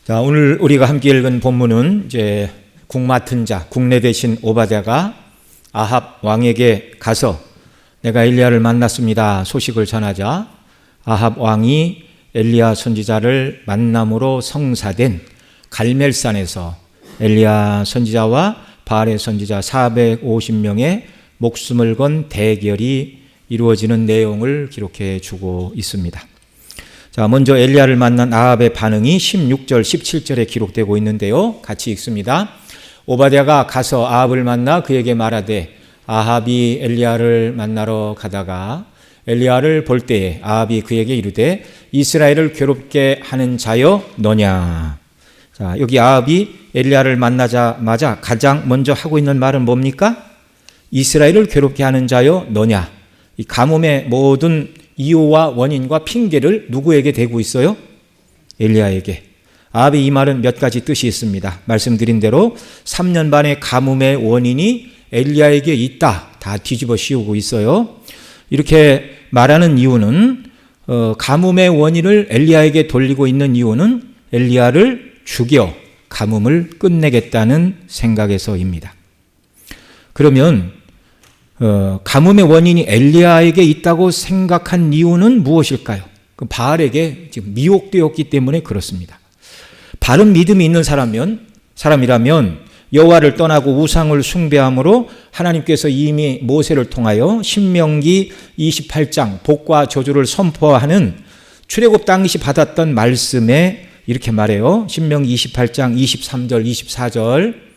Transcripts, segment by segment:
자, 오늘 우리가 함께 읽은 본문은 이제 국 맡은 자, 국내 대신 오바댜가 아합 왕에게 가서 내가 엘리야를 만났습니다 소식을 전하자 아합 왕이 엘리야 선지자를 만남으로 성사된 갈멜산에서 엘리야 선지자와 바알의 선지자 450명의 목숨을 건 대결이 이루어지는 내용을 기록해 주고 있습니다. 자, 먼저 엘리야를 만난 아합의 반응이 16절, 17절에 기록되고 있는데요. 같이 읽습니다. 오바댜가 가서 아합을 만나 그에게 말하되 아합이 엘리야를 만나러 가다가 엘리야를 볼 때에 아합이 그에게 이르되 이스라엘을 괴롭게 하는 자여 너냐. 자, 여기 아합이 엘리야를 만나자마자 가장 먼저 하고 있는 말은 뭡니까? 이스라엘을 괴롭게 하는 자여 너냐. 이 가뭄의 모든 이유와 원인과 핑계를 누구에게 대고 있어요? 엘리야에게. 아합의 이 말은 몇 가지 뜻이 있습니다. 말씀드린 대로 3년 반의 가뭄의 원인이 엘리야에게 있다. 다 뒤집어 씌우고 있어요. 이렇게 말하는 이유는 가뭄의 원인을 엘리야에게 돌리고 있는 이유는 엘리야를 죽여 가뭄을 끝내겠다는 생각에서입니다. 그러면 가뭄의 원인이 엘리야에게 있다고 생각한 이유는 무엇일까요? 바알에게 지금 미혹되었기 때문에 그렇습니다. 바른 믿음이 있는 사람이라면 여호와를 떠나고 우상을 숭배함으로 하나님께서 이미 모세를 통하여 신명기 28장 복과 저주를 선포하는 출애굽 당시 받았던 말씀에 이렇게 말해요. 신명기 28장 23절 24절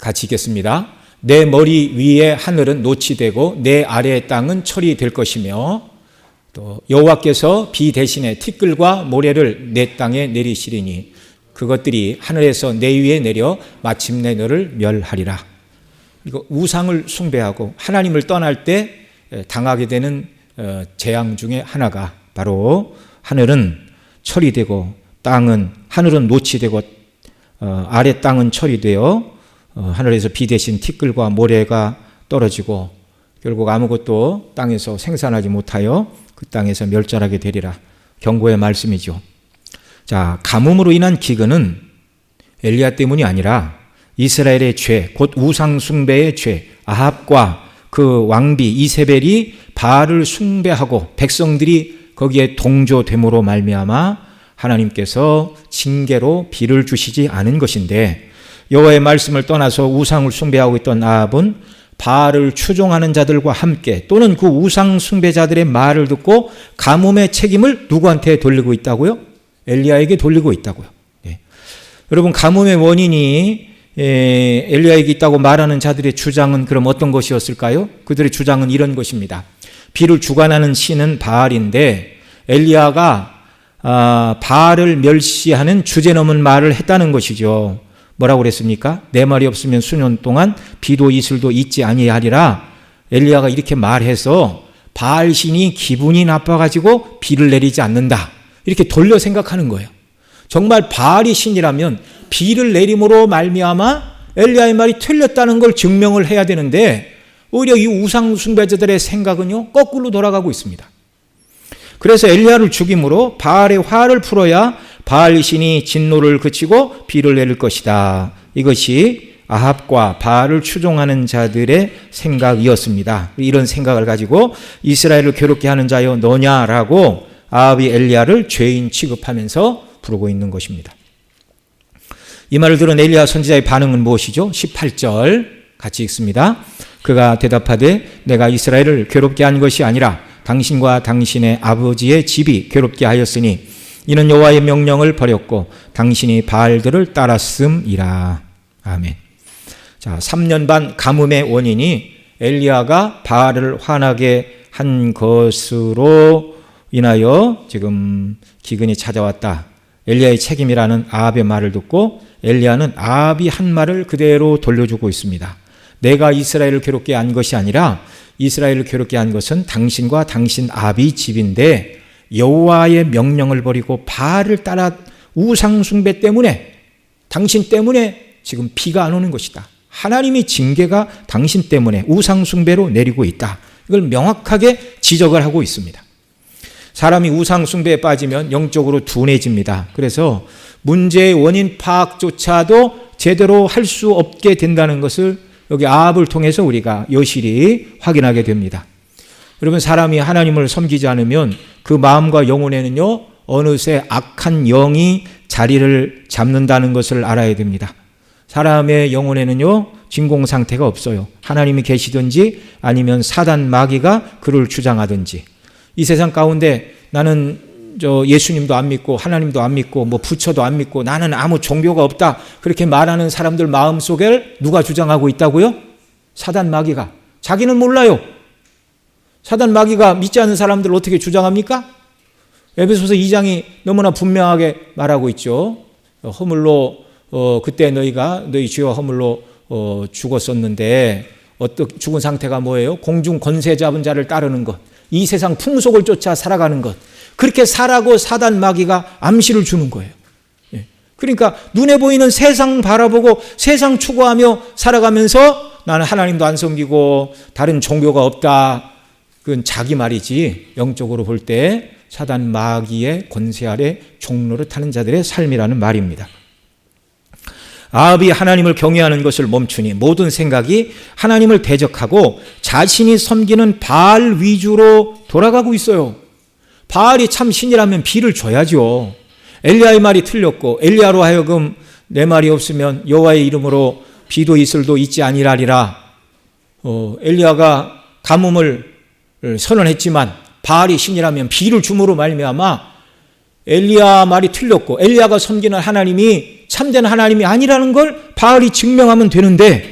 같이 읽겠습니다. 내 머리 위에 하늘은 노치되고 내 아래의 땅은 철이 될 것이며 또 여호와께서 비 대신에 티끌과 모래를 내 땅에 내리시리니 그것들이 하늘에서 내 위에 내려 마침내 너를 멸하리라. 이거 우상을 숭배하고 하나님을 떠날 때 당하게 되는 재앙 중에 하나가 바로 하늘은 철이 되고 하늘은 노치되고 아래 땅은 철이 되어 하늘에서 비 대신 티끌과 모래가 떨어지고 결국 아무것도 땅에서 생산하지 못하여 그 땅에서 멸절하게 되리라. 경고의 말씀이죠. 자, 가뭄으로 인한 기근은 엘리야 때문이 아니라 이스라엘의 죄, 곧 우상 숭배의 죄, 아합과 그 왕비 이세벨이 바알을 숭배하고 백성들이 거기에 동조됨으로 말미암아 하나님께서 징계로 비를 주시지 않은 것인데 여호와의 말씀을 떠나서 우상을 숭배하고 있던 아합은 바알을 추종하는 자들과 함께 또는 그 우상 숭배자들의 말을 듣고 가뭄의 책임을 누구한테 돌리고 있다고요? 엘리야에게 돌리고 있다고요. 네. 여러분, 가뭄의 원인이 엘리야에게 있다고 말하는 자들의 주장은 그럼 어떤 것이었을까요? 그들의 주장은 이런 것입니다. 비를 주관하는 신은 바알인데 엘리야가 바알을 멸시하는 주제넘은 말을 했다는 것이죠. 뭐라고 그랬습니까? 내 말이 없으면 수년 동안 비도 이슬도 있지 아니하리라. 엘리야가 이렇게 말해서 바알 신이 기분이 나빠가지고 비를 내리지 않는다. 이렇게 돌려 생각하는 거예요. 정말 바알이 신이라면 비를 내림으로 말미암아 엘리야의 말이 틀렸다는 걸 증명을 해야 되는데 오히려 이 우상 숭배자들의 생각은요 거꾸로 돌아가고 있습니다. 그래서 엘리야를 죽임으로 바알의 화를 풀어야 바알 신이 진노를 그치고 비를 내릴 것이다. 이것이 아합과 바알을 추종하는 자들의 생각이었습니다. 이런 생각을 가지고 이스라엘을 괴롭게 하는 자여 너냐라고 아합이 엘리야를 죄인 취급하면서 부르고 있는 것입니다. 이 말을 들은 엘리야 선지자의 반응은 무엇이죠? 18절 같이 읽습니다. 그가 대답하되 내가 이스라엘을 괴롭게 한 것이 아니라 당신과 당신의 아버지의 집이 괴롭게 하였으니 이는 여호와의 명령을 버렸고 당신이 바알들을 따랐음이라. 아멘. 자, 3년 반 가뭄의 원인이 엘리야가 바알을 화나게 한 것으로 인하여 지금 기근이 찾아왔다. 엘리야의 책임이라는 아합의 말을 듣고 엘리야는 아합이 한 말을 그대로 돌려주고 있습니다. 내가 이스라엘을 괴롭게 한 것이 아니라 이스라엘을 괴롭게 한 것은 당신과 당신 아비 집인데 여호와의 명령을 버리고 바알을 따라 우상 숭배 때문에 당신 때문에 지금 비가 안 오는 것이다. 하나님의 징계가 당신 때문에 우상 숭배로 내리고 있다. 이걸 명확하게 지적을 하고 있습니다. 사람이 우상 숭배에 빠지면 영적으로 둔해집니다. 그래서 문제의 원인 파악조차도 제대로 할 수 없게 된다는 것을 여기 아합을 통해서 우리가 여실히 확인하게 됩니다. 여러분, 사람이 하나님을 섬기지 않으면 그 마음과 영혼에는요, 어느새 악한 영이 자리를 잡는다는 것을 알아야 됩니다. 사람의 영혼에는요, 진공 상태가 없어요. 하나님이 계시든지 아니면 사단 마귀가 그를 주장하든지. 이 세상 가운데 나는 예수님도 안 믿고 하나님도 안 믿고 뭐 부처도 안 믿고 나는 아무 종교가 없다, 그렇게 말하는 사람들 마음속에 누가 주장하고 있다고요? 사단 마귀가. 자기는 몰라요. 사단 마귀가 믿지 않는 사람들을 어떻게 주장합니까? 에베소서 2장이 너무나 분명하게 말하고 있죠. 허물로 그때 너희 죄와 허물로 죽었었는데 죽은 상태가 뭐예요? 공중 권세 잡은 자를 따르는 것, 이 세상 풍속을 쫓아 살아가는 것, 그렇게 살아고 사단 마귀가 암시를 주는 거예요. 그러니까 눈에 보이는 세상 바라보고 세상 추구하며 살아가면서 나는 하나님도 안 섬기고 다른 종교가 없다, 그건 자기 말이지 영적으로 볼 때 사단 마귀의 권세 아래 종로를 타는 자들의 삶이라는 말입니다. 아합이 하나님을 경외하는 것을 멈추니 모든 생각이 하나님을 대적하고 자신이 섬기는 바알 위주로 돌아가고 있어요. 바알이 참 신이라면 비를 줘야죠. 엘리야의 말이 틀렸고 엘리야로 하여금 내 말이 없으면 여호와의 이름으로 비도 이슬도 있지 아니하리라. 엘리야가 가뭄을 선언했지만 바알이 신이라면 비를 줌으로 말미암아 엘리야 말이 틀렸고 엘리야가 섬기는 하나님이 참된 하나님이 아니라는 걸 바알이 증명하면 되는데,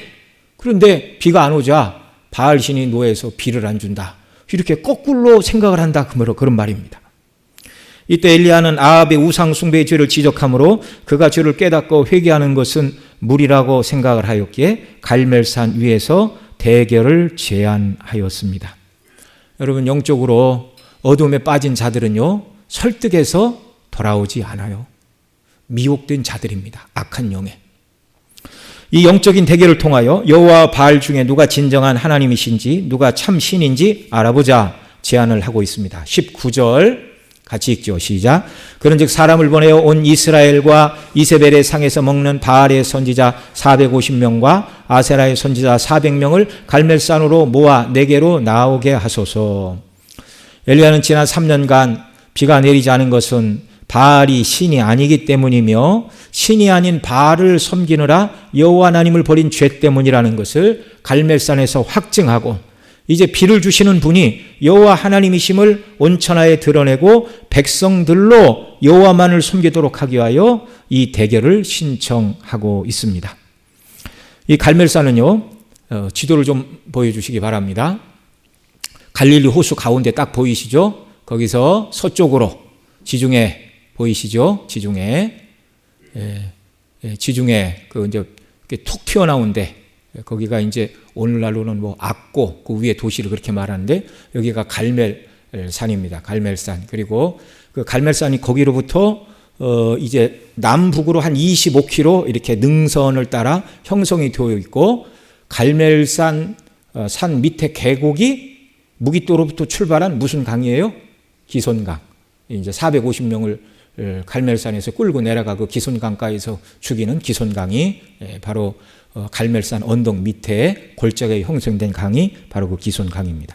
그런데 비가 안 오자 바알 신이 노해서 비를 안 준다, 이렇게 거꾸로 생각을 한다, 그런 말입니다. 이때 엘리야는 아합의 우상 숭배의 죄를 지적하므로 그가 죄를 깨닫고 회개하는 것은 무리라고 생각을 하였기에 갈멜산 위에서 대결을 제안하였습니다. 여러분, 영적으로 어둠에 빠진 자들은요, 설득해서 돌아오지 않아요. 미혹된 자들입니다. 악한 영에. 이 영적인 대결을 통하여 여호와 바알 중에 누가 진정한 하나님이신지, 누가 참 신인지 알아보자 제안을 하고 있습니다. 19절 같이 읽죠. 시작. 그런즉 사람을 보내어 온 이스라엘과 이세벨의 상에서 먹는 바알의 선지자 450명과 아세라의 선지자 400명을 갈멜산으로 모아 내게로 나오게 하소서. 엘리야는 지난 3년간 비가 내리지 않은 것은 바알이 신이 아니기 때문이며 신이 아닌 바알을 섬기느라 여호와 하나님을 버린 죄 때문이라는 것을 갈멜산에서 확증하고, 이제 비를 주시는 분이 여호와 하나님이심을 온천하에 드러내고 백성들로 여호와만을 섬기도록 하기 위하여 이 대결을 신청하고 있습니다. 이 갈멜산은요, 지도를 좀 보여주시기 바랍니다. 갈릴리 호수 가운데 딱 보이시죠? 거기서 서쪽으로 지중해 보이시죠? 지중해 그 이제 툭 튀어나온데, 거기가 이제 오늘날로는 뭐 악고 그 위에 도시를 그렇게 말하는데, 여기가 갈멜산입니다. 갈멜산. 그리고 그 갈멜산이 거기로부터 이제 남북으로 한 25km 이렇게 능선을 따라 형성이 되어 있고, 갈멜산 산 밑에 계곡이 무깃도로부터 출발한 무슨 강이에요? 기손강. 이제 450명을 갈멜산에서 끌고 내려가 그 기손강가에서 죽이는 기손강이 바로 갈멜산 언덕 밑에 골짜기에 형성된 강이 바로 그 기손강입니다.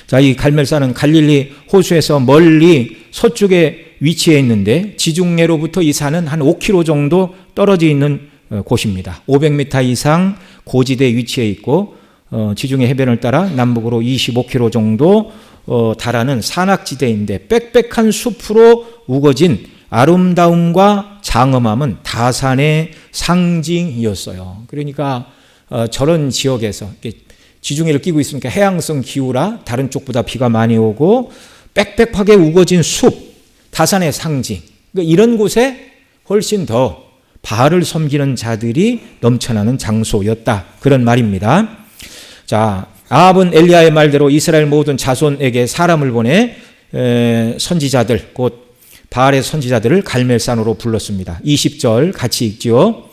자, 이 갈멜산은 갈릴리 호수에서 멀리 서쪽에 위치해 있는데 지중해로부터 이 산은 한 5km 정도 떨어져 있는 곳입니다. 500m 이상 고지대에 위치해 있고 지중해 해변을 따라 남북으로 25km 정도 달하는 산악지대인데 빽빽한 숲으로 우거진 아름다움과 장엄함은 다산의 상징이었어요. 그러니까 저런 지역에서 지중해를 끼고 있으니까 해양성 기후라 다른 쪽보다 비가 많이 오고 빽빽하게 우거진 숲, 다산의 상징. 그러니까 이런 곳에 훨씬 더 바알을 섬기는 자들이 넘쳐나는 장소였다, 그런 말입니다. 자, 아합은 엘리야의 말대로 이스라엘 모든 자손에게 사람을 보내 선지자들, 곧 바알의 선지자들을 갈멜산으로 불렀습니다. 20절 같이 읽지요.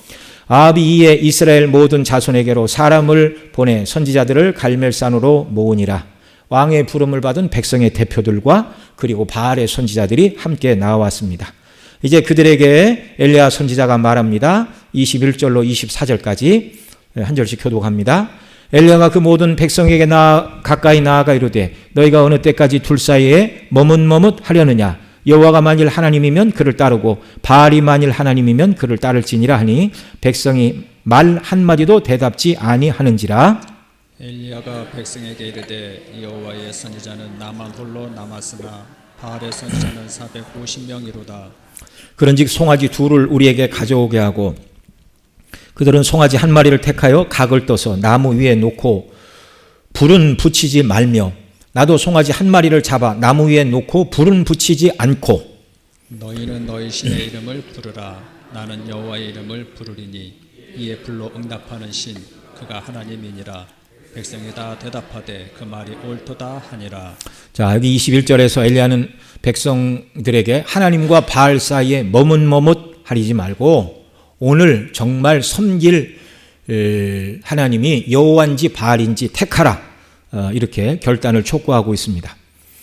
아합이 이에 이스라엘 모든 자손에게로 사람을 보내 선지자들을 갈멜산으로 모으니라. 왕의 부름을 받은 백성의 대표들과 그리고 바알의 선지자들이 함께 나왔습니다. 이제 그들에게 엘리야 선지자가 말합니다. 21절로 24절까지 한 절씩 교독합니다. 엘리야가 그 모든 백성에게 가까이 나아가 이르되 너희가 어느 때까지 둘 사이에 머뭇머뭇하려느냐. 여호와가 만일 하나님이면 그를 따르고 바알이 만일 하나님이면 그를 따를지니라 하니 백성이 말 한마디도 대답지 아니하는지라. 엘리야가 백성에게 이르되 여호와의 선지자는 나만 홀로 남았으나 바알의 선지자는 450명이로다. 그런즉 송아지 둘을 우리에게 가져오게 하고 그들은 송아지 한 마리를 택하여 각을 떠서 나무 위에 놓고 불은 붙이지 말며 나도 송아지 한 마리를 잡아 나무 위에 놓고 불은 붙이지 않고 너희는 너희 신의 이름을 부르라. 나는 여호와의 이름을 부르리니 이에 불로 응답하는 신 그가 하나님이니라. 백성이 다 대답하되 그 말이 옳도다 하니라. 자, 여기 21절에서 엘리야는 백성들에게 하나님과 바알 사이에 머뭇머뭇하리지 말고 오늘 정말 섬길 하나님이 여호와인지 바알인지 택하라, 이렇게 결단을 촉구하고 있습니다.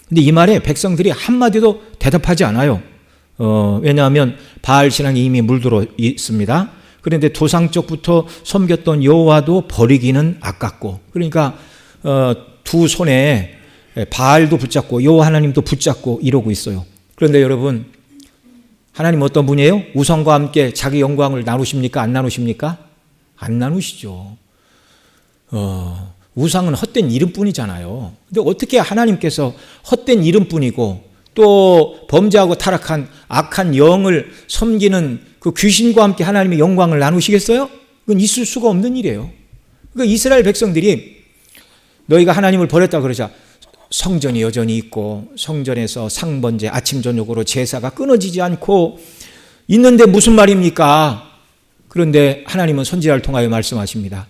근데 이 말에 백성들이 한마디도 대답하지 않아요. 왜냐하면 바알 신앙이 이미 물들어 있습니다. 그런데 도상적부터 섬겼던 여호와도 버리기는 아깝고, 그러니까 두 손에 바알도 붙잡고 여호와 하나님도 붙잡고 이러고 있어요. 그런데 여러분, 하나님 어떤 분이에요? 우상과 함께 자기 영광을 나누십니까? 안 나누십니까? 안 나누시죠. 우상은 헛된 이름뿐이잖아요. 근데 어떻게 하나님께서 헛된 이름뿐이고 또 범죄하고 타락한 악한 영을 섬기는 그 귀신과 함께 하나님의 영광을 나누시겠어요? 그건 있을 수가 없는 일이에요. 그러니까 이스라엘 백성들이 너희가 하나님을 버렸다 그러자 성전이 여전히 있고 성전에서 상번제 아침 저녁으로 제사가 끊어지지 않고 있는데 무슨 말입니까? 그런데 하나님은 선지자를 통하여 말씀하십니다.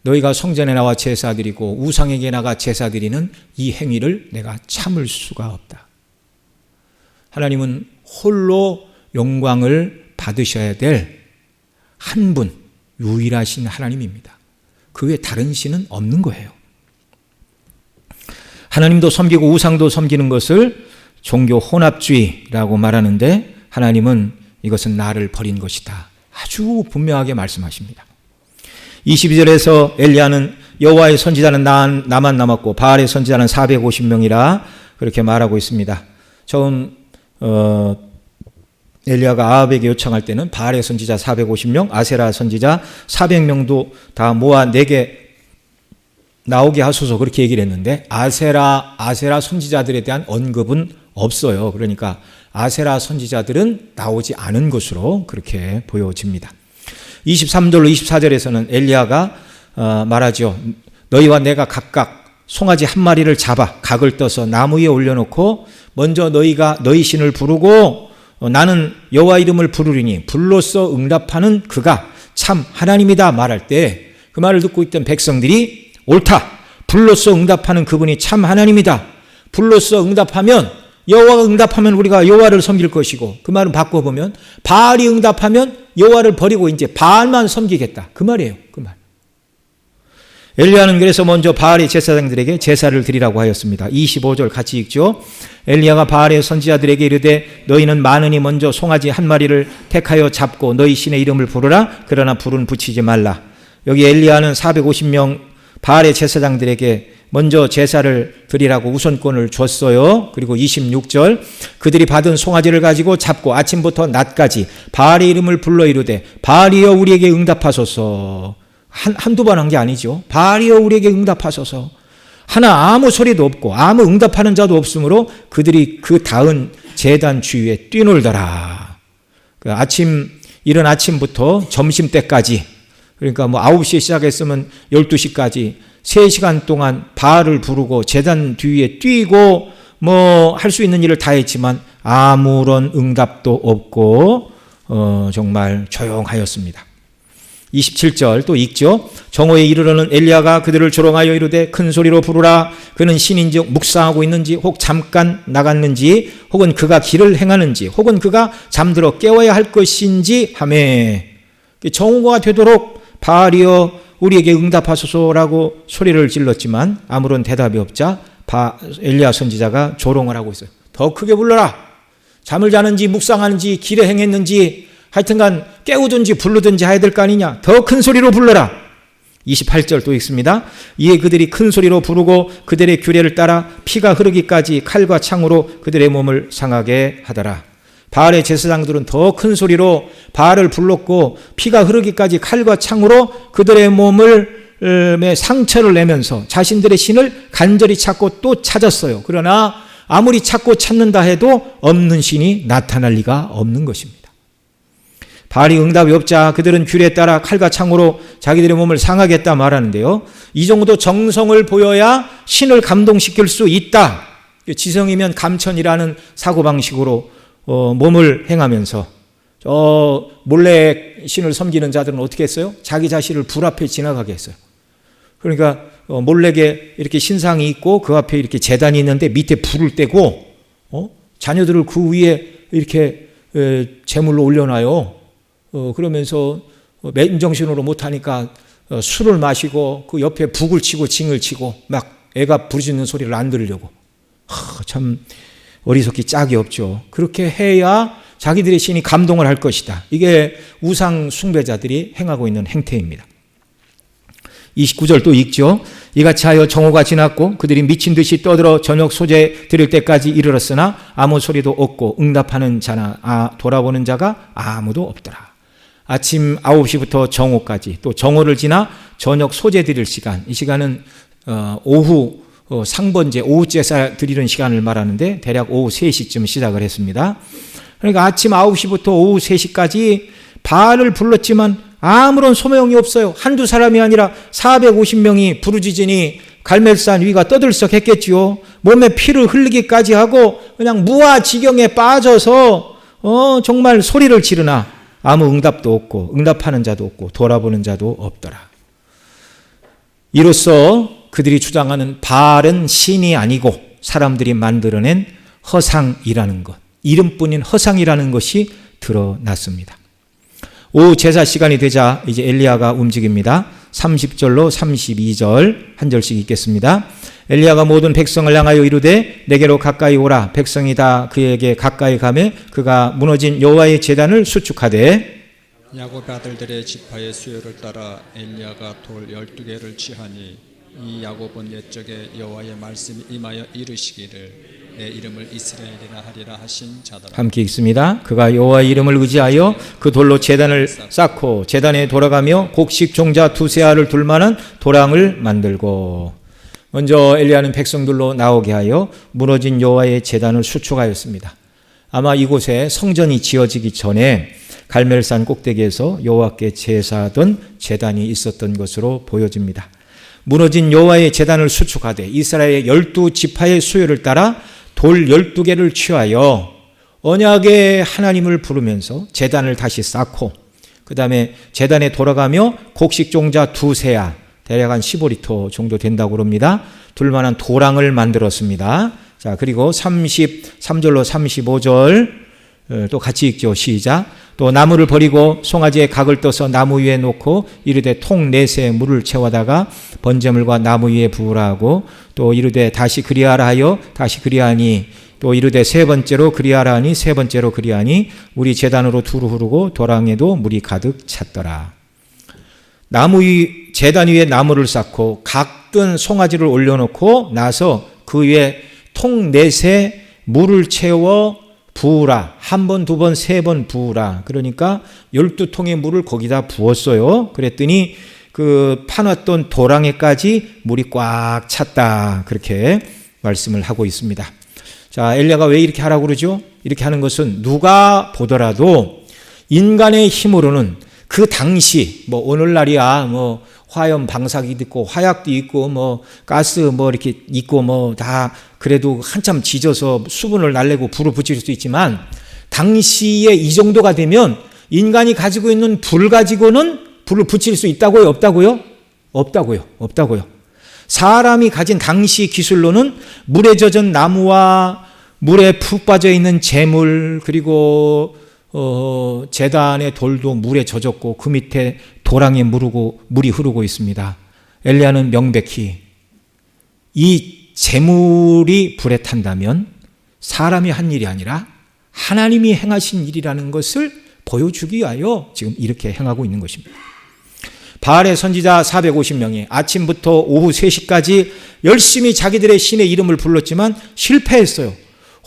너희가 성전에 나와 제사 드리고 우상에게 나가 제사 드리는 이 행위를 내가 참을 수가 없다. 하나님은 홀로 영광을 받으셔야 될 한 분, 유일하신 하나님입니다. 그 외에 다른 신은 없는 거예요. 하나님도 섬기고 우상도 섬기는 것을 종교 혼합주의라고 말하는데 하나님은 이것은 나를 버린 것이다. 아주 분명하게 말씀하십니다. 22절에서 엘리야는 여호와의 선지자는 나만 남았고 바알의 선지자는 450명이라 그렇게 말하고 있습니다. 처음 엘리야가 아합에게 요청할 때는 바알의 선지자 450명, 아세라 선지자 400명도 다 모아 내게 나오게 하소서 그렇게 얘기를 했는데 아세라 선지자들에 대한 언급은 없어요. 그러니까 아세라 선지자들은 나오지 않은 것으로 그렇게 보여집니다. 23절로 24절에서는 엘리야가 말하죠. 너희와 내가 각각 송아지 한 마리를 잡아 각을 떠서 나무 위에 올려놓고 먼저 너희가 너희 신을 부르고 나는 여호와 이름을 부르리니 불로써 응답하는 그가 참 하나님이다 말할 때 그 말을 듣고 있던 백성들이 옳다. 불로써 응답하는 그분이 참 하나님이다. 불로써 응답하면 여호와가 응답하면 우리가 여호와를 섬길 것이고 그 말은 바꿔보면 바알이 응답하면 여호와를 버리고 이제 바알만 섬기겠다. 그 말이에요. 그 말. 엘리야는 그래서 먼저 바알의 제사장들에게 제사를 드리라고 하였습니다. 25절 같이 읽죠. 엘리야가 바알의 선지자들에게 이르되 너희는 많으니 먼저 송아지 한 마리를 택하여 잡고 너희 신의 이름을 부르라. 그러나 불은 붙이지 말라. 여기 엘리야는 450명 바알의 제사장들에게 먼저 제사를 드리라고 우선권을 줬어요. 그리고 26절 그들이 받은 송아지를 가지고 잡고 아침부터 낮까지 바알의 이름을 불러 이르되 바알이여 우리에게 응답하소서. 한두 번 한 게 아니죠. 바알이여 우리에게 응답하소서. 하나 아무 소리도 없고 아무 응답하는 자도 없으므로 그들이 그 닿은 제단 주위에 뛰놀더라. 이른 아침부터 점심때까지, 그러니까 9시에 시작했으면 12시까지 3시간 동안 바알을 부르고 제단 뒤에 뛰고 할 수 있는 일을 다 했지만 아무런 응답도 없고 정말 조용하였습니다. 27절 또 읽죠. 정오에 이르러는 엘리야가 그들을 조롱하여 이르되 큰 소리로 부르라. 그는 신인즉 묵상하고 있는지 혹 잠깐 나갔는지 혹은 그가 길을 행하는지 혹은 그가 잠들어 깨워야 할 것인지 하매 정오가 되도록 바알이여 우리에게 응답하소서라고 소리를 질렀지만 아무런 대답이 없자 엘리야 선지자가 조롱을 하고 있어요. 더 크게 불러라. 잠을 자는지 묵상하는지 길에 행했는지 하여튼간 깨우든지 부르든지 해야 될 거 아니냐. 더 큰 소리로 불러라. 28절 또 읽습니다. 이에 그들이 큰 소리로 부르고 그들의 규례를 따라 피가 흐르기까지 칼과 창으로 그들의 몸을 상하게 하더라. 바알의 제사장들은 더 큰 소리로 바알을 불렀고 피가 흐르기까지 칼과 창으로 그들의 몸을 상처를 내면서 자신들의 신을 간절히 찾고 또 찾았어요. 그러나 아무리 찾고 찾는다 해도 없는 신이 나타날 리가 없는 것입니다. 바알이 응답이 없자 그들은 규례에 따라 칼과 창으로 자기들의 몸을 상하겠다 말하는데요. 이 정도 정성을 보여야 신을 감동시킬 수 있다. 지성이면 감천이라는 사고방식으로 몸을 행하면서 몰래 신을 섬기는 자들은 어떻게 했어요? 자기 자신을 불 앞에 지나가게 했어요. 그러니까 몰래게 이렇게 신상이 있고 그 앞에 이렇게 제단이 있는데 밑에 불을 떼고 자녀들을 그 위에 이렇게 제물로 올려놔요. 그러면서 맨정신으로 못하니까 술을 마시고 그 옆에 북을 치고 징을 치고 막 애가 부르짖는 소리를 안 들으려고. 참 어리석기 짝이 없죠. 그렇게 해야 자기들의 신이 감동을 할 것이다. 이게 우상 숭배자들이 행하고 있는 행태입니다. 29절 또 읽죠. 이같이 하여 정오가 지났고 그들이 미친 듯이 떠들어 저녁 소재 드릴 때까지 이르렀으나 아무 소리도 없고 응답하는 자나 돌아보는 자가 아무도 없더라. 아침 9시부터 정오까지 또 정오를 지나 저녁 소재 드릴 시간, 이 시간은 오후 상번제 오후 제사 드리는 시간을 말하는데 대략 오후 3시쯤 시작을 했습니다. 그러니까 아침 9시부터 오후 3시까지 바알을 불렀지만 아무런 소명이 없어요. 한두 사람이 아니라 450명이 부르짖으니 갈멜산 위가 떠들썩했겠지요. 몸에 피를 흘리기까지 하고 그냥 무아지경에 빠져서 정말 소리를 지르나 아무 응답도 없고 응답하는 자도 없고 돌아보는 자도 없더라. 이로써 그들이 주장하는 바알은 신이 아니고 사람들이 만들어낸 허상이라는 것, 이름뿐인 허상이라는 것이 드러났습니다. 오후 제사 시간이 되자 이제 엘리야가 움직입니다. 30절로 32절 한 절씩 읽겠습니다. 엘리야가 모든 백성을 향하여 이르되 내게로 가까이 오라. 백성이 다 그에게 가까이 가매 그가 무너진 여호와의 제단을 수축하되 야곱 아들들의 지파의 수요를 따라 엘리야가 돌 12개를 취하니 이 야곱은 옛적에 여호와의 말씀이 임하여 이르시기를 내 이름을 이스라엘이라 하리라 하신 자더라. 함께 읽습니다. 그가 여호와의 이름을 의지하여 그 돌로 제단을 쌓고 제단에 돌아가며 곡식 종자 두세 알을 둘 만한 도랑을 만들고 먼저 엘리야는 백성들로 나오게 하여 무너진 여호와의 제단을 수축하였습니다. 아마 이곳에 성전이 지어지기 전에 갈멜산 꼭대기에서 여호와께 제사하던 제단이 있었던 것으로 보여집니다. 무너진 여호와의 제단을 수축하되 이스라엘의 12지파의 수요를 따라 돌 12개를 취하여 언약의 하나님을 부르면서 제단을 다시 쌓고 그 다음에 제단에 돌아가며 곡식 종자 두세 알 대략 한 15리터 정도 된다고 합니다. 둘만한 도랑을 만들었습니다. 자, 그리고 33절로 35절 또 같이 읽죠. 시작. 또 나무를 버리고 송아지에 각을 떠서 나무 위에 놓고 이르되 통 넷에 물을 채워다가 번제물과 나무 위에 부으라 하고 또 이르되 다시 그리하라 하여 다시 그리하니 또 이르되 세 번째로 그리하라 하니 세 번째로 그리하니 우리 제단으로 두루 흐르고 도랑에도 물이 가득 찼더라. 나무 위 제단 위에 나무를 쌓고 각든 송아지를 올려놓고 나서 그 위에 통 넷에 물을 채워 부으라. 한 번, 두 번, 세 번 부으라. 그러니까 12통의 물을 거기다 부었어요. 그랬더니 그 파놨던 도랑에까지 물이 꽉 찼다. 그렇게 말씀을 하고 있습니다. 자, 엘리야가 왜 이렇게 하라고 그러죠? 이렇게 하는 것은 누가 보더라도 인간의 힘으로는 그 당시 뭐 오늘날이야 뭐 화염 방사기도 있고 화약도 있고 뭐 가스 뭐 이렇게 있고 뭐 다 그래도 한참 지져서 수분을 날리고 불을 붙일 수 있지만 당시에 이 정도가 되면 인간이 가지고 있는 불 가지고는 불을 붙일 수 있다고요? 없다고요? 없다고요. 사람이 가진 당시 기술로는 물에 젖은 나무와 물에 푹 빠져 있는 재물 그리고 제단의 돌도 물에 젖었고 그 밑에 도랑에 물이 흐르고 있습니다. 엘리야는 명백히 이 재물이 불에 탄다면 사람이 한 일이 아니라 하나님이 행하신 일이라는 것을 보여주기 위하여 지금 이렇게 행하고 있는 것입니다. 바알의 선지자 450명이 아침부터 오후 3시까지 열심히 자기들의 신의 이름을 불렀지만 실패했어요.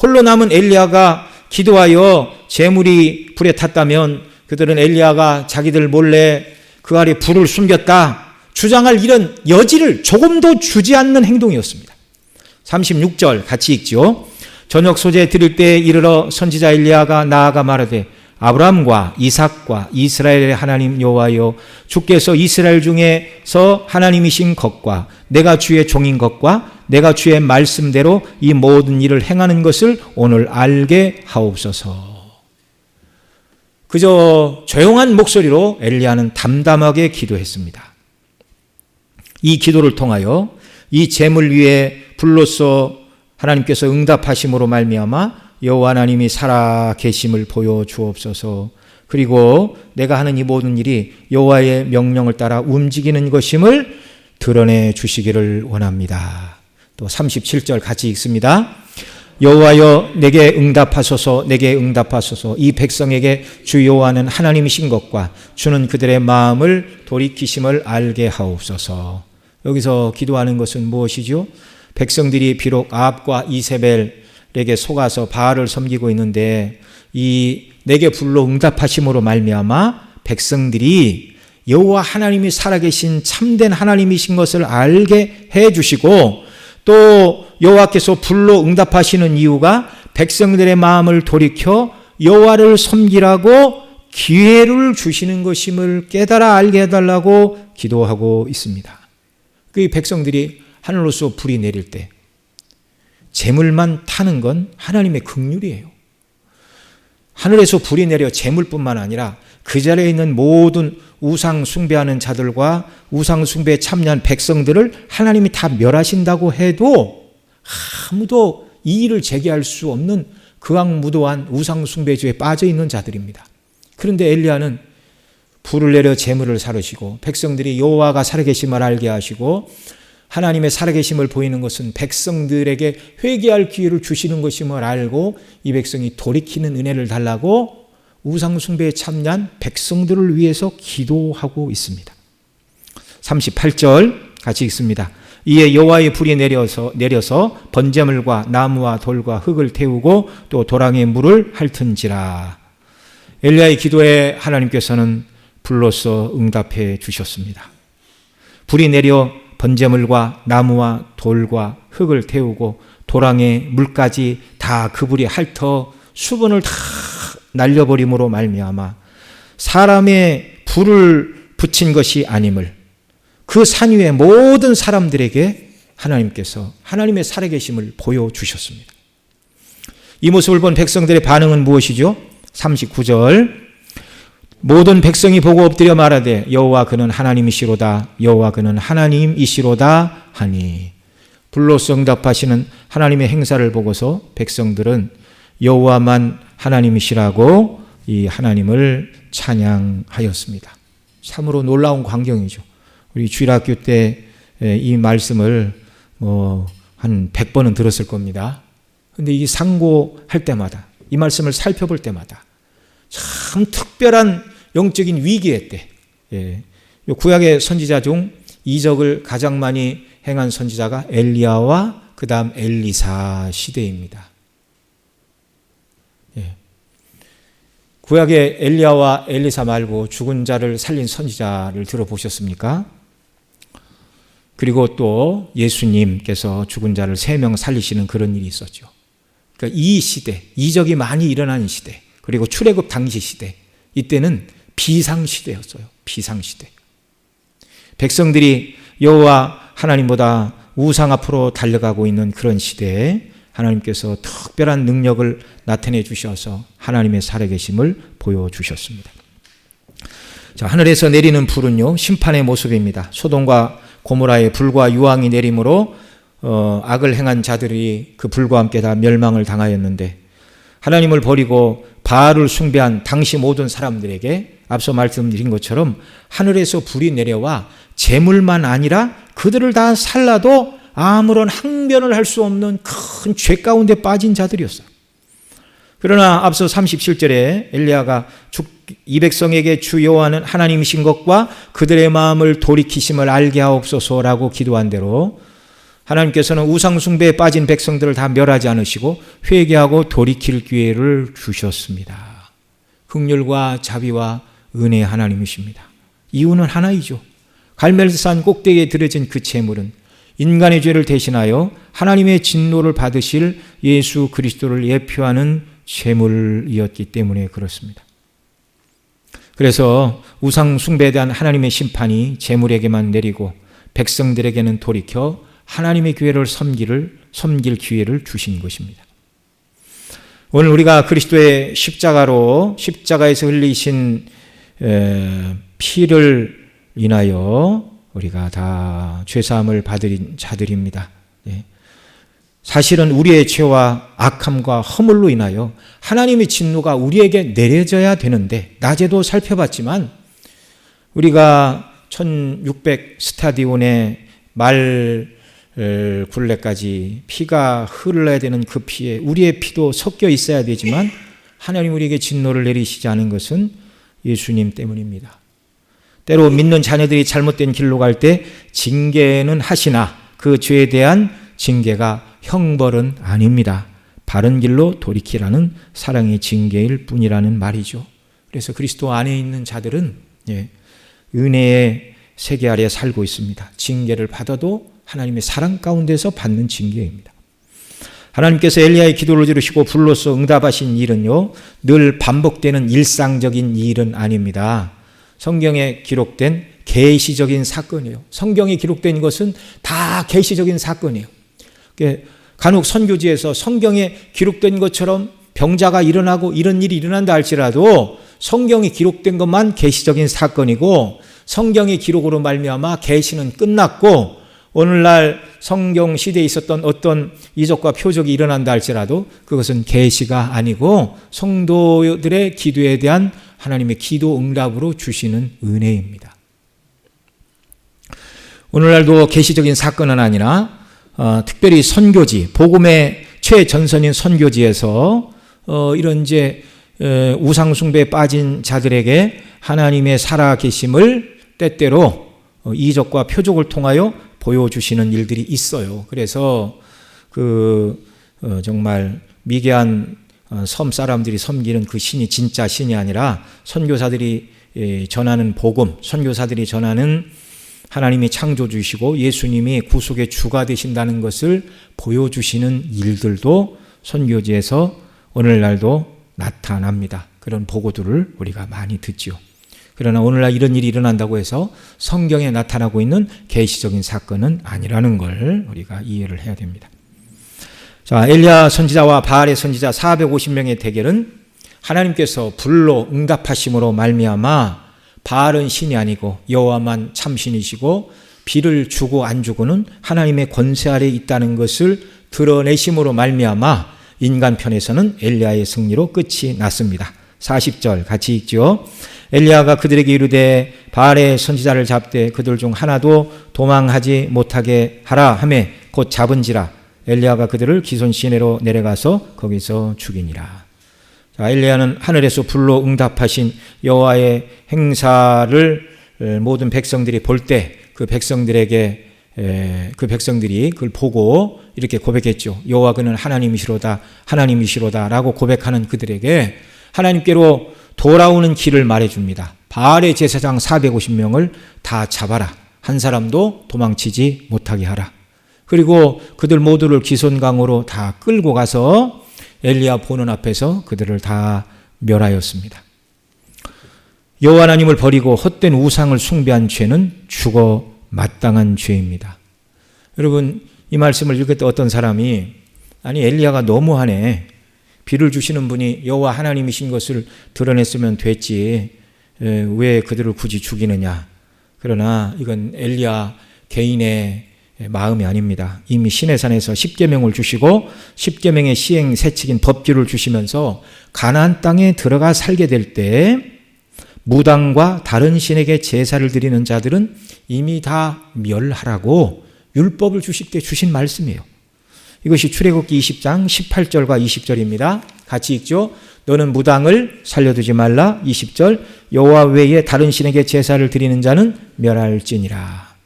홀로 남은 엘리야가 기도하여 재물이 불에 탔다면 그들은 엘리야가 자기들 몰래 그 아래 불을 숨겼다 주장할 이런 여지를 조금도 주지 않는 행동이었습니다. 36절 같이 읽죠. 저녁 소재 드릴 때에 이르러 선지자 엘리야가 나아가 말하되 아브라함과 이삭과 이스라엘의 하나님 여호와여 주께서 이스라엘 중에서 하나님이신 것과 내가 주의 종인 것과 내가 주의 말씀대로 이 모든 일을 행하는 것을 오늘 알게 하옵소서. 그저 조용한 목소리로 엘리야는 담담하게 기도했습니다. 이 기도를 통하여 이 재물 위에 불로써 하나님께서 응답하심으로 말미암아 여호와 하나님이 살아 계심을 보여주옵소서. 그리고 내가 하는 이 모든 일이 여호와의 명령을 따라 움직이는 것임을 드러내 주시기를 원합니다. 또 37절 같이 읽습니다. 여호와여 내게 응답하소서 내게 응답하소서. 이 백성에게 주 여호와는 하나님이신 것과 주는 그들의 마음을 돌이키심을 알게 하옵소서. 여기서 기도하는 것은 무엇이죠? 백성들이 비록 아합과 이세벨에게 속아서 바알을 섬기고 있는데 이 내게 불러 응답하심으로 말미암아 백성들이 여호와 하나님이 살아계신 참된 하나님이신 것을 알게 해주시고 또 여호와께서 불러 응답하시는 이유가 백성들의 마음을 돌이켜 여호와를 섬기라고 기회를 주시는 것임을 깨달아 알게 해달라고 기도하고 있습니다. 그 백성들이 하늘로서 불이 내릴 때 재물만 타는 건 하나님의 긍휼이에요. 하늘에서 불이 내려 재물뿐만 아니라 그 자리에 있는 모든 우상 숭배하는 자들과 우상 숭배에 참여한 백성들을 하나님이 다 멸하신다고 해도 아무도 이의를 제기할 수 없는 극악무도한 우상 숭배주에 빠져 있는 자들입니다. 그런데 엘리야는 불을 내려 재물을 사르시고 백성들이 여호와가 살아계심을 알게 하시고 하나님의 살아계심을 보이는 것은 백성들에게 회개할 기회를 주시는 것임을 알고 이 백성이 돌이키는 은혜를 달라고 우상숭배에 참여한 백성들을 위해서 기도하고 있습니다. 38절 같이 읽습니다. 이에 여호와의 불이 내려서 번제물과 나무와 돌과 흙을 태우고 또 도랑에 물을 핥은지라. 엘리야의 기도에 하나님께서는 불로써 응답해 주셨습니다. 불이 내려 번제물과 나무와 돌과 흙을 태우고 도랑에 물까지 다 그 불이 핥어 수분을 다 날려버림으로 말미암아 사람의 불을 붙인 것이 아님을 그 산 위의 모든 사람들에게 하나님께서 하나님의 살아계심을 보여주셨습니다. 이 모습을 본 백성들의 반응은 무엇이죠? 39절 모든 백성이 보고 엎드려 말하되 여호와 그는 하나님이시로다 여호와 그는 하나님이시로다 하니. 불로써 응답하시는 하나님의 행사를 보고서 백성들은 여호와만 하나님이시라고 이 하나님을 찬양하였습니다. 참으로 놀라운 광경이죠. 우리 주일학교 때 이 말씀을 한 100번은 들었을 겁니다. 그런데 이 상고할 때마다 이 말씀을 살펴볼 때마다 참 특별한 영적인 위기의 때, 구약의 선지자 중 이적을 가장 많이 행한 선지자가 엘리야와 그 다음 엘리사 시대입니다. 구약의 엘리야와 엘리사 말고 죽은 자를 살린 선지자를 들어보셨습니까? 그리고 또 예수님께서 죽은 자를 3명 살리시는 그런 일이 있었죠. 그러니까 이 시대, 이적이 많이 일어나는 시대, 그리고 출애굽 당시 시대, 이때는 비상시대였어요. 비상시대. 백성들이 여호와 하나님보다 우상 앞으로 달려가고 있는 그런 시대에 하나님께서 특별한 능력을 나타내 주셔서 하나님의 살아계심을 보여주셨습니다. 자, 하늘에서 내리는 불은요, 심판의 모습입니다. 소돔과 고모라의 불과 유황이 내림으로 악을 행한 자들이 그 불과 함께 다 멸망을 당하였는데 하나님을 버리고 바알을 숭배한 당시 모든 사람들에게 앞서 말씀드린 것처럼 하늘에서 불이 내려와 재물만 아니라 그들을 다 살라도 아무런 항변을 할 수 없는 큰 죄 가운데 빠진 자들이었어요. 그러나 앞서 37절에 엘리야가 이 백성에게 주 여호와는 하나님이신 것과 그들의 마음을 돌이키심을 알게 하옵소서라고 기도한 대로 하나님께서는 우상 숭배에 빠진 백성들을 다 멸하지 않으시고 회개하고 돌이킬 기회를 주셨습니다. 긍휼과 자비와 은혜의 하나님이십니다. 이유는 하나이죠. 갈멜산 꼭대기에 들어진 그 제물은 인간의 죄를 대신하여 하나님의 진노를 받으실 예수 그리스도를 예표하는 제물이었기 때문에 그렇습니다. 그래서 우상 숭배에 대한 하나님의 심판이 제물에게만 내리고 백성들에게는 돌이켜 하나님의 교회를 섬길 기회를 주신 것입니다. 오늘 우리가 그리스도의 십자가에서 흘리신 피를 인하여 우리가 다 죄사함을 받은 자들입니다. 사실은 우리의 죄와 악함과 허물로 인하여 하나님의 진노가 우리에게 내려져야 되는데 낮에도 살펴봤지만 우리가 1600 스타디온의 말 굴레까지 피가 흘러야 되는 그 피에 우리의 피도 섞여 있어야 되지만 하나님 우리에게 진노를 내리시지 않은 것은 예수님 때문입니다. 때로 믿는 자녀들이 잘못된 길로 갈 때 징계는 하시나 그 죄에 대한 징계가 형벌은 아닙니다. 바른 길로 돌이키라는 사랑의 징계일 뿐이라는 말이죠. 그래서 그리스도 안에 있는 자들은 은혜의 세계 아래 살고 있습니다. 징계를 받아도 하나님의 사랑 가운데서 받는 징계입니다. 하나님께서 엘리야의 기도를 들으시고 불로써 응답하신 일은요, 늘 반복되는 일상적인 일은 아닙니다. 성경에 기록된 계시적인 사건이에요. 성경에 기록된 것은 다 계시적인 사건이에요. 간혹 선교지에서 성경에 기록된 것처럼 병자가 일어나고 이런 일이 일어난다 할지라도 성경에 기록된 것만 계시적인 사건이고 성경의 기록으로 말미암아 계시는 끝났고 오늘날 성경 시대에 있었던 어떤 이적과 표적이 일어난다 할지라도 그것은 계시가 아니고 성도들의 기도에 대한 하나님의 기도 응답으로 주시는 은혜입니다. 오늘날도 계시적인 사건은 아니라 특별히 선교지, 복음의 최전선인 선교지에서 이런 이제 우상 숭배에 빠진 자들에게 하나님의 살아계심을 때때로 이적과 표적을 통하여 보여주시는 일들이 있어요. 그래서 정말 미개한 섬 사람들이 섬기는 그 신이 진짜 신이 아니라 선교사들이 전하는 복음, 선교사들이 전하는 하나님이 창조주시고 예수님이 구속의 주가 되신다는 것을 보여주시는 일들도 선교지에서 오늘날도 나타납니다. 그런 보고들을 우리가 많이 듣죠. 그러나 오늘날 이런 일이 일어난다고 해서 성경에 나타나고 있는 계시적인 사건은 아니라는 걸 우리가 이해를 해야 됩니다. 자, 엘리야 선지자와 바알의 선지자 450명의 대결은 하나님께서 불로 응답하심으로 말미암아 바알은 신이 아니고 여호와만 참신이시고 비를 주고 안 주고는 하나님의 권세 아래에 있다는 것을 드러내심으로 말미암아 인간 편에서는 엘리야의 승리로 끝이 났습니다. 40절 같이 읽죠. 엘리야가 그들에게 이르되 바알의 선지자를 잡되 그들 중 하나도 도망하지 못하게 하라 하매 곧 잡은지라 엘리야가 그들을 기손 시내로 내려가서 거기서 죽이니라. 자, 엘리야는 하늘에서 불로 응답하신 여호와의 행사를 모든 백성들이 볼 때 그 백성들이 그걸 보고 이렇게 고백했죠. 여호와 그는 하나님이시로다라고 고백하는 그들에게 하나님께로 돌아오는 길을 말해줍니다. 바알의 제사장 450명을 다 잡아라. 한 사람도 도망치지 못하게 하라. 그리고 그들 모두를 기손강으로 다 끌고 가서 엘리야 보는 앞에서 그들을 다 멸하였습니다. 여호와 하나님을 버리고 헛된 우상을 숭배한 죄는 죽어 마땅한 죄입니다. 여러분, 이 말씀을 읽을 때 어떤 사람이 아니 엘리야가 너무하네. 비를 주시는 분이 여호와 하나님이신 것을 드러냈으면 됐지. 왜 그들을 굳이 죽이느냐. 그러나 이건 엘리야 개인의 마음이 아닙니다. 이미 시내산에서 십계명을 주시고 십계명의 시행 세칙인 법규를 주시면서 가나안 땅에 들어가 살게 될 때 무당과 다른 신에게 제사를 드리는 자들은 이미 다 멸하라고 율법을 주실 때 주신 말씀이에요. 이것이 출애굽기 20장 18절과 20절입니다. 같이 읽죠. 너는 무당을 살려두지 말라. 20절 여호와 외에 다른 신에게 제사를 드리는 자는 멸할지니라.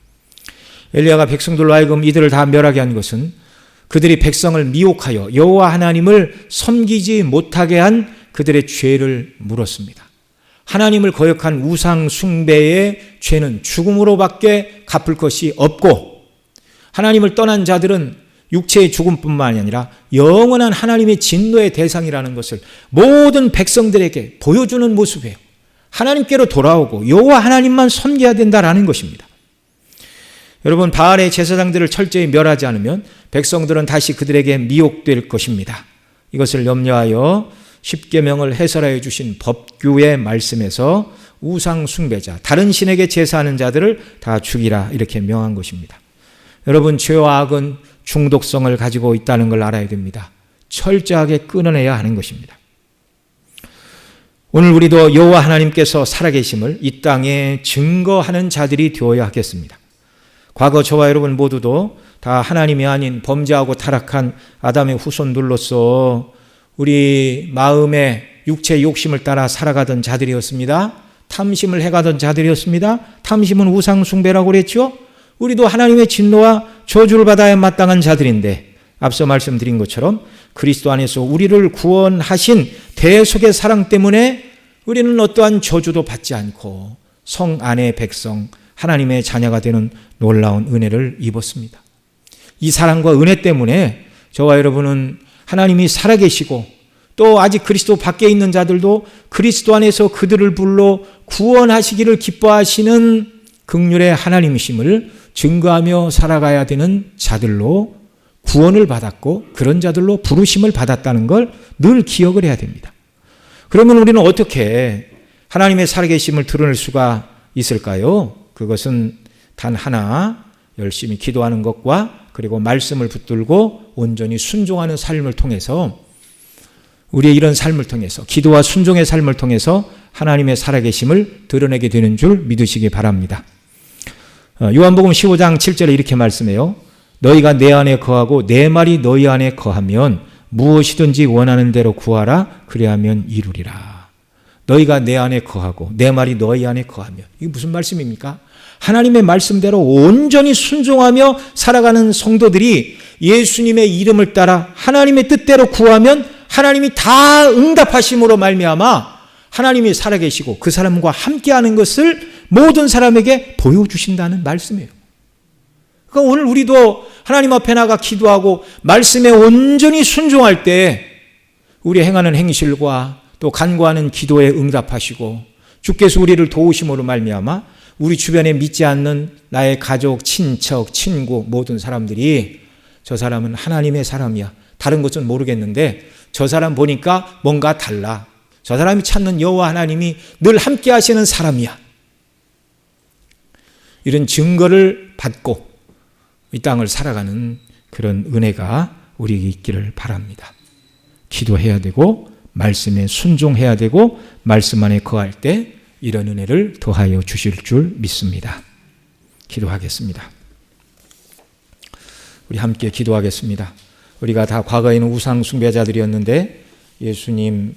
엘리야가 백성들로 하여금 이들을 다 멸하게 한 것은 그들이 백성을 미혹하여 여호와 하나님을 섬기지 못하게 한 그들의 죄를 물었습니다. 하나님을 거역한 우상 숭배의 죄는 죽음으로밖에 갚을 것이 없고, 하나님을 떠난 자들은 육체의 죽음뿐만 아니라 영원한 하나님의 진노의 대상이라는 것을 모든 백성들에게 보여주는 모습이에요. 하나님께로 돌아오고 여호와 하나님만 섬겨야 된다라는 것입니다. 여러분, 바알의 제사장들을 철저히 멸하지 않으면 백성들은 다시 그들에게 미혹될 것입니다. 이것을 염려하여 십계명을 해설하여 주신 법규의 말씀에서 우상 숭배자, 다른 신에게 제사하는 자들을 다 죽이라 이렇게 명한 것입니다. 여러분, 죄와 악은 중독성을 가지고 있다는 걸 알아야 됩니다. 철저하게 끊어내야 하는 것입니다. 오늘 우리도 여호와 하나님께서 살아계심을 이 땅에 증거하는 자들이 되어야 하겠습니다. 과거 저와 여러분 모두도 다 하나님이 아닌 범죄하고 타락한 아담의 후손들로서 우리 마음의 육체의 욕심을 따라 살아가던 자들이었습니다. 탐심을 해가던 자들이었습니다. 탐심은 우상 숭배라고 그랬죠. 우리도 하나님의 진노와 저주를 받아야 마땅한 자들인데, 앞서 말씀드린 것처럼 그리스도 안에서 우리를 구원하신 대속의 사랑 때문에 우리는 어떠한 저주도 받지 않고 성 안의 백성, 하나님의 자녀가 되는 놀라운 은혜를 입었습니다. 이 사랑과 은혜 때문에 저와 여러분은 하나님이 살아계시고, 또 아직 그리스도 밖에 있는 자들도 그리스도 안에서 그들을 불러 구원하시기를 기뻐하시는 긍휼의 하나님이심을 증거하며 살아가야 되는 자들로 구원을 받았고, 그런 자들로 부르심을 받았다는 걸 늘 기억을 해야 됩니다. 그러면 우리는 어떻게 하나님의 살아계심을 드러낼 수가 있을까요? 그것은 단 하나, 열심히 기도하는 것과 그리고 말씀을 붙들고 온전히 순종하는 삶을 통해서, 우리의 이런 삶을 통해서, 기도와 순종의 삶을 통해서 하나님의 살아계심을 드러내게 되는 줄 믿으시기 바랍니다. 요한복음 15장 7절에 이렇게 말씀해요. 너희가 내 안에 거하고 내 말이 너희 안에 거하면 무엇이든지 원하는 대로 구하라. 그리하면 이루리라. 너희가 내 안에 거하고 내 말이 너희 안에 거하면, 이게 무슨 말씀입니까? 하나님의 말씀대로 온전히 순종하며 살아가는 성도들이 예수님의 이름을 따라 하나님의 뜻대로 구하면 하나님이 다 응답하심으로 말미암아 하나님이 살아계시고 그 사람과 함께하는 것을 모든 사람에게 보여주신다는 말씀이에요. 그러니까 오늘 우리도 하나님 앞에 나가 기도하고 말씀에 온전히 순종할 때 우리 행하는 행실과 또 간구하는 기도에 응답하시고 주께서 우리를 도우심으로 말미암아 우리 주변에 믿지 않는 나의 가족, 친척, 친구 모든 사람들이 저 사람은 하나님의 사람이야. 다른 것은 모르겠는데 저 사람 보니까 뭔가 달라. 저 사람이 찾는 여호와 하나님이 늘 함께 하시는 사람이야. 이런 증거를 받고 이 땅을 살아가는 그런 은혜가 우리에게 있기를 바랍니다. 기도해야 되고 말씀에 순종해야 되고 말씀 안에 거할 때 이런 은혜를 더하여 주실 줄 믿습니다. 기도하겠습니다. 우리 함께 기도하겠습니다. 우리가 다 과거에는 우상 숭배자들이었는데 예수님